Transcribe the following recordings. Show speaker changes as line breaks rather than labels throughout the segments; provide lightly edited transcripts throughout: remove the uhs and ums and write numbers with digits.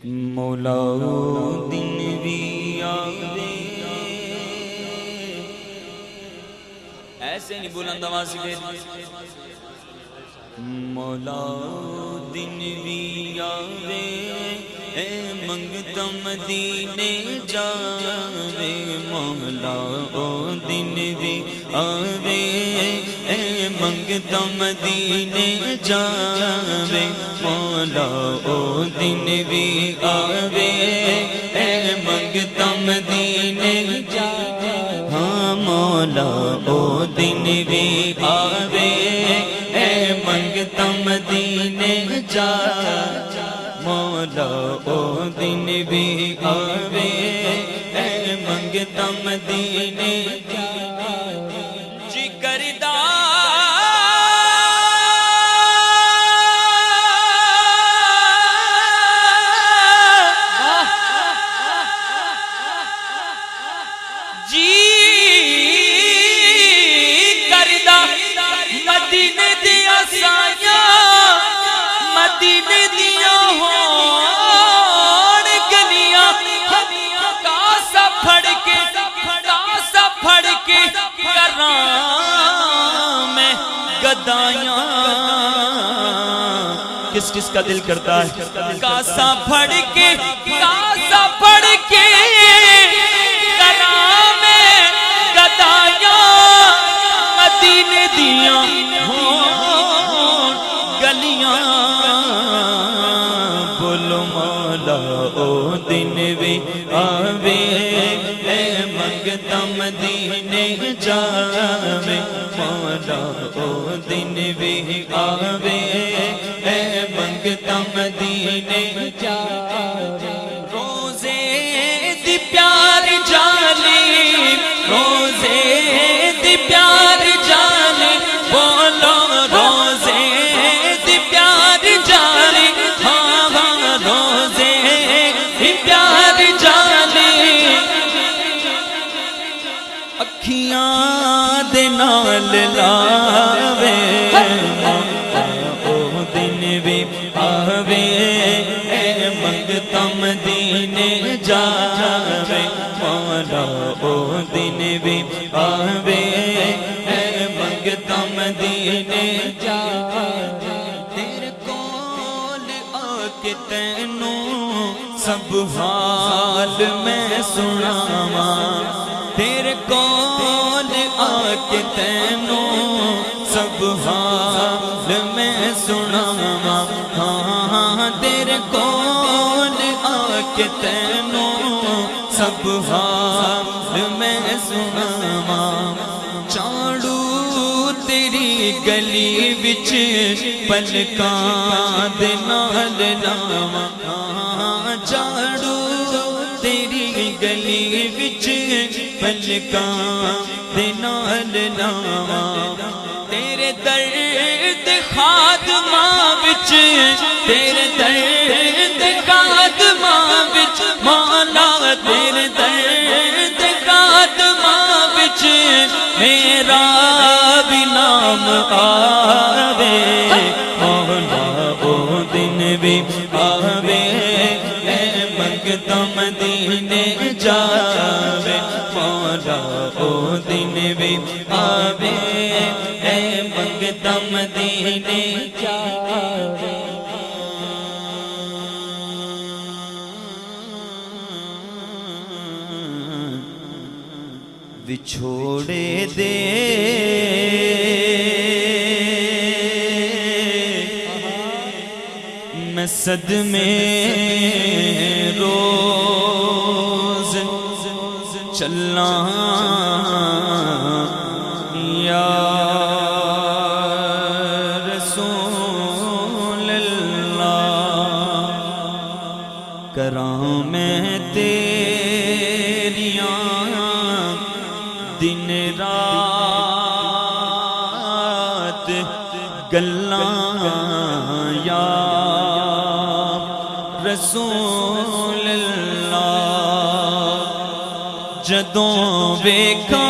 مولا دن بھی آوے ایسے نہیں بلند آواز سے مولا دن بھی آوے اے منگتا مدینے جاوے مولا او دن بھی آوے اے منگتا مدینے جاوے مولا او دن بھی آوے اے منگتا مدینے جاوے ہاں مولا او دن بھی آوے اے منگتا مدینے جاوے مولا او دن بھی آوے اے منگتا مدینے جی کردہ جی کردہ مدینے دیا سایہ مدینے دیا ہون گلیاں کاسا پھڑ کے کراں میں گدایاں کس کس کا دل کرتا ہے کاسا پھڑ کے کراں میں گدایاں مدینے دیا ہون گلیاں بولو مولا او دن بھی آوے اے منگتا مدینے جاوے مولا او دن بھی آوے اے منگتا مدینے جاوے روزے دی پیار جالی روزے دی پیار جالی بولو روزے دی پیار جالی ہاں ہاں روزے دی پیار جالی اکھیاں دے نال لاوے او دن بھی آوے اے منگتا مدینے جاوے مولا او دن بھی آوے اے منگتا مدینے جاوے تیرے کول آکے تینوں سب حال میں سناواں تیرے کول آکے تینوں سب حال میں سناواں ہاں تیرے کول آکے تینوں سب حال میں سناواں چاڑو تیری گلی وچ پلکاں دے نال لاواں چاڑو تیری گلی وچ پلکاں دے نال لاواں تیرے درد خادماں وچ تیرے درد خادماں وچ مولا تیرے درد خادماں وچ میرا بھی نام آوے مولا او دن بھی آوے اے منگتا مدینے جاوے مولا او دن بھی آوے اے منگتا مدینے جاوے بچھوڑے دے میں صدمے روز چلنا یا رسول اللہ کراں میں تیریاں دن رات گلاں یا رسول اللہ جدوں ویکھاں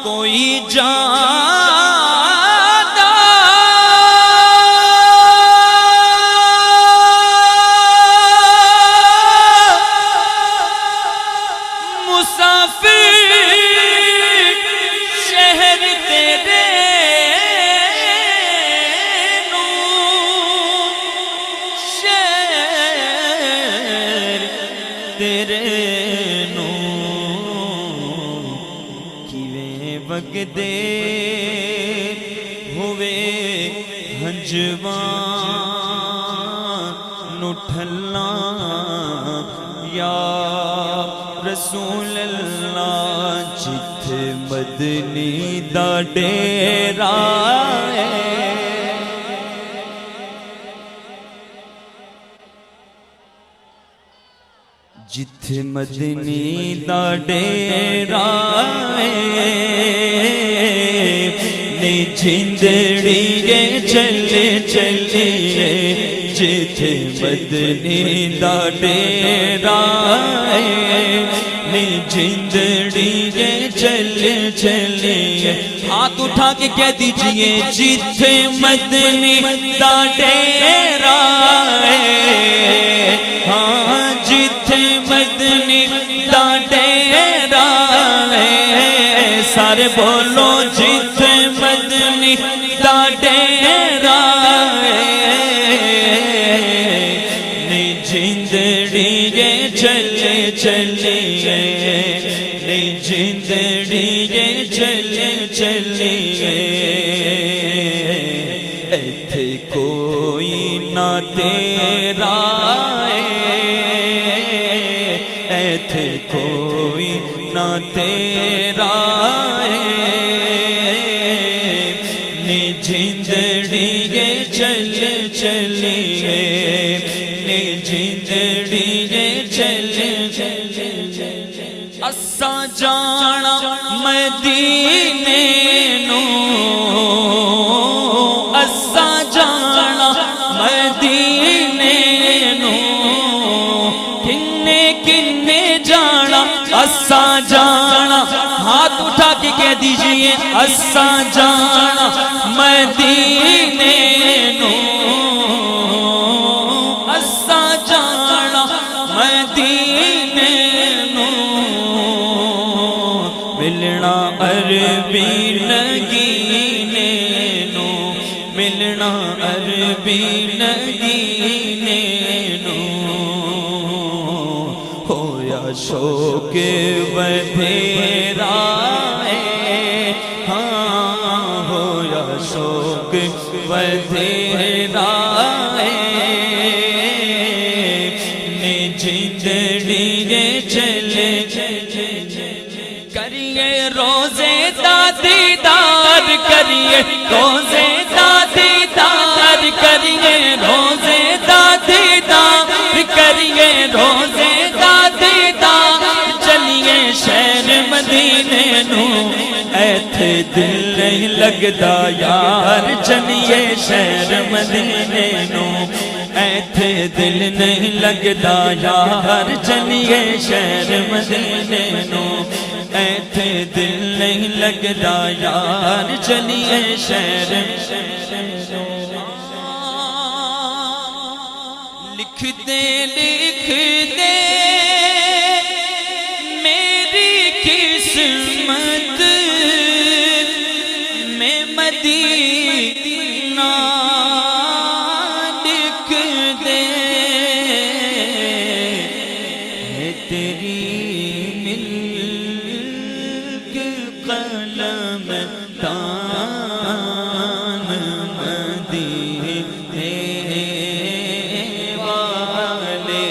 کوئی جانا منگدے ہوئے ہنجوان نٹھلا یا رسول اللہ جتھے مدنی دا ڈیرا ہے جتھے مدنی دا ڈیرا ہے نی جھندڑی چلے چلیے جتھے مدنی دا ڈیرا ہے نی جھندڑی چلے چلیے ہاتھ اٹھا کے کہہ دیجئے جتھے مدنی دا ڈیرا ہے ہاں جتھے مدنی دا ڈیرا ہے سارے بولو جتھے مدنی دا ڈیرا ہے نی جھندڑی چلے چلیے نی جھندڑی چلے چلیے ایتھے کوئی نہ تیرا ایتھے کوئی نہ تیرا نی جھندڑی چلے چلیے نی جھندڑی چلے اساں جانا مدینے نو اساں جانا مدینے نو کنے کنے جانا اساں جانا ہاتھ اٹھا کے کہہ دیجئے اساں جانا مدینے نو اساں جانا مدینے نو ملنا عربی نگینے نو ملنا عربی نگینے نو ہویا شوق ودھیرا ہاں ہویا شوق ودھیرا نی جھندڑی چلے کریے روزے دا دیدار کریے روزے دا دیدار کریے روزے دا دیدار کریے روزے دا دیدار چلیے شہر مدینے نو ایتھے دل نہیں لگدا یار چلیے شہر مدینے نو ایتھے دل نہیں لگدا یار چلیے شہر مدینے نو ایتھے دل نہیں لگدا یار چلیے شہر لکھ دے میری قسمت میں مدینہ لکھ دے تیری ملک قلم دان مدینے والے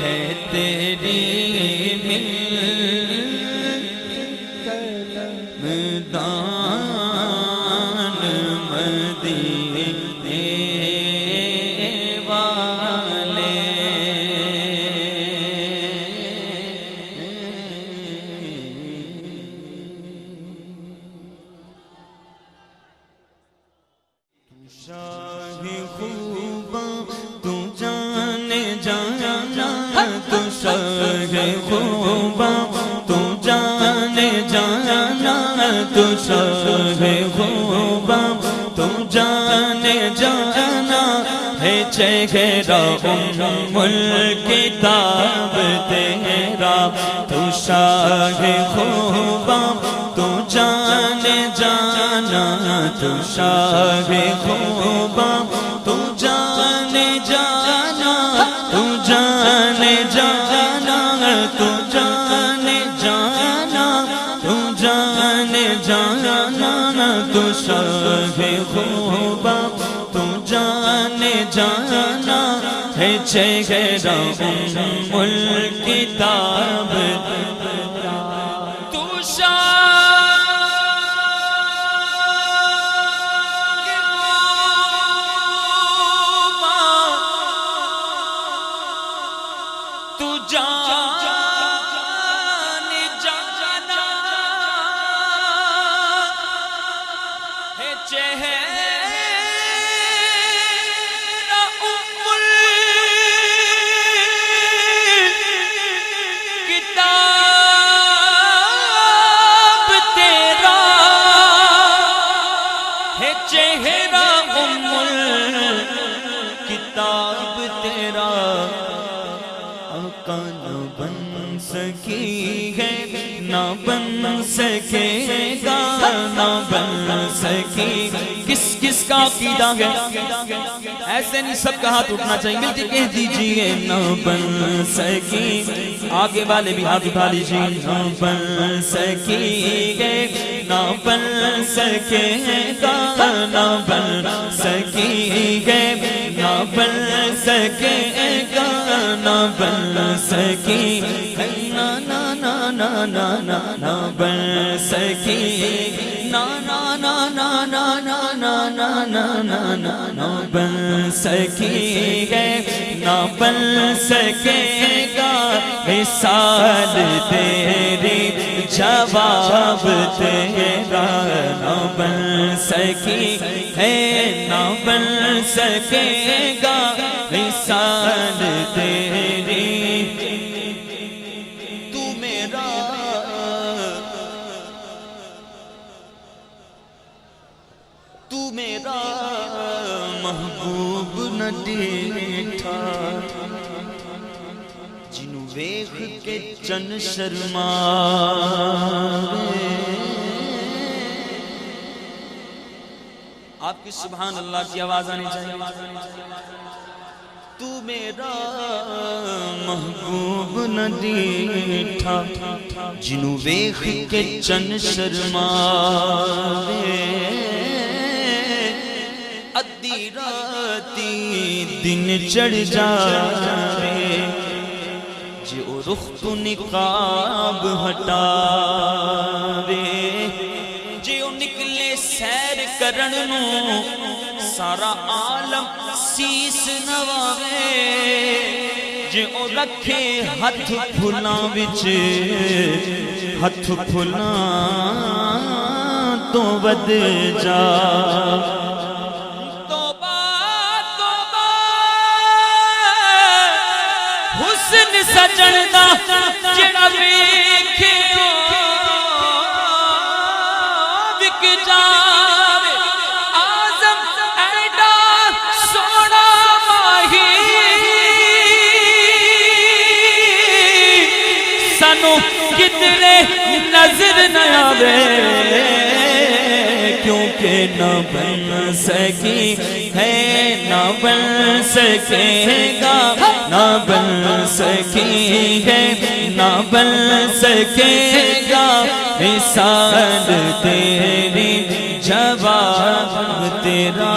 ہے تیری ملک قلم دان مدینے والے شاہ خوباں تو جانے جانا تو شاہ خوباں تو جانے جانا تو شاہ خوباں تو جانے جانا ہے چہرہ ام الکتاب تیرا تو شاہ خوباں تو جانے جانا تو شاہ خوباں تو جانے جانا تو جانے جانا تو جانے جانا تو جانے جانا ہے چہرہ ام الکتاب تو چہرہ ام الکتاب تیرا آقا نہ بن سکی ہے نہ بن سکے گا نہ بن سکی کس کس کا عقیدہ ہے ایسے نہیں سب کا ہاتھ اٹھنا چاہیے مل کے کہہ دیجئے نہ بن سکی آگے والے بھی ہاتھ اٹھا لیجئے نہ بن سکی ہے نہ بن سکے گا نہ بن سکی ہے نہ بن سکے گا نہ بن سکی نہ نہ نہ نہ نہ نہ نہ بن سکی نہ نہ نہ نہ نہ نہ نہ نہ نہ نہ نہ نہ بن سکی ہے نہ بن سکے گا مثال تیری جواب تیرا نہ بن سکی ہے نہ بن سکے گا مثال تیری تو میرا محبوب نہ دیٹھا جنوں ویکھ کے چن شرماوے آپ کی سبحان اللہ کی آواز آنی چاہیے تو میرا محبوب نہ دیٹھا جنوں ویکھ کے چن شرماوے ادھی راتی دن چڑھ جاوے جو رخ تو نقاب ہٹاوے جو نکلے سیر کرن نو سارا عالم سیس نواوے جو رکھے ہتھ پھلاں وچ ہتھ پھلاں تو ود جا حسن سجن دا جڑا ویکھیو وک جاوے آزم ایڈا سونا ماہی سانو کتنے نظر نہ آوے کیونکہ نہ بن سکی ہے نہ بن سکے گا نہ بن سکی ہے نہ بن سکے گا مثال تیری جواب تیرا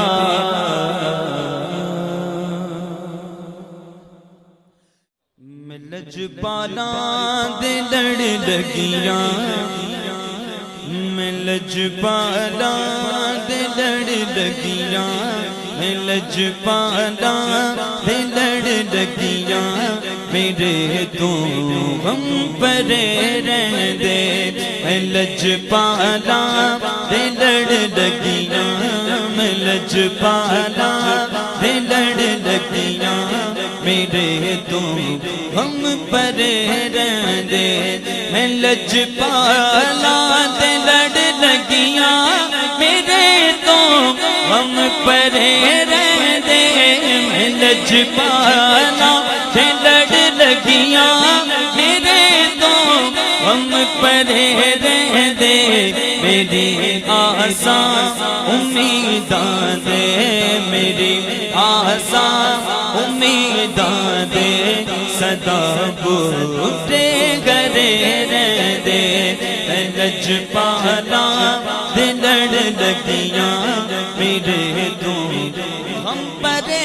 میں لجپالاں دے لڑ لگیاں میں لجپالاں دے لڑ لگیاں میں لجپالاں دے لڑ لگیاں میرے تو غم پرے رہندے میں لجپالاں دے لڑ لگیاں میں لجپالاں دے لڑ لگیاں میرے تو غم پرے رہندے میں لجپالاں دے لڑ لگیاں میرے تو غم پرے رہندے میں لجپالاں دے لڑ لگیاں میرے تو غم پرے رہندے میری آساں امیداں دے میری آساں امیداں دے صدا بوٹے گرے رہندے میں لجپالاں دے لڑ لگیاں میرے تو غم پرے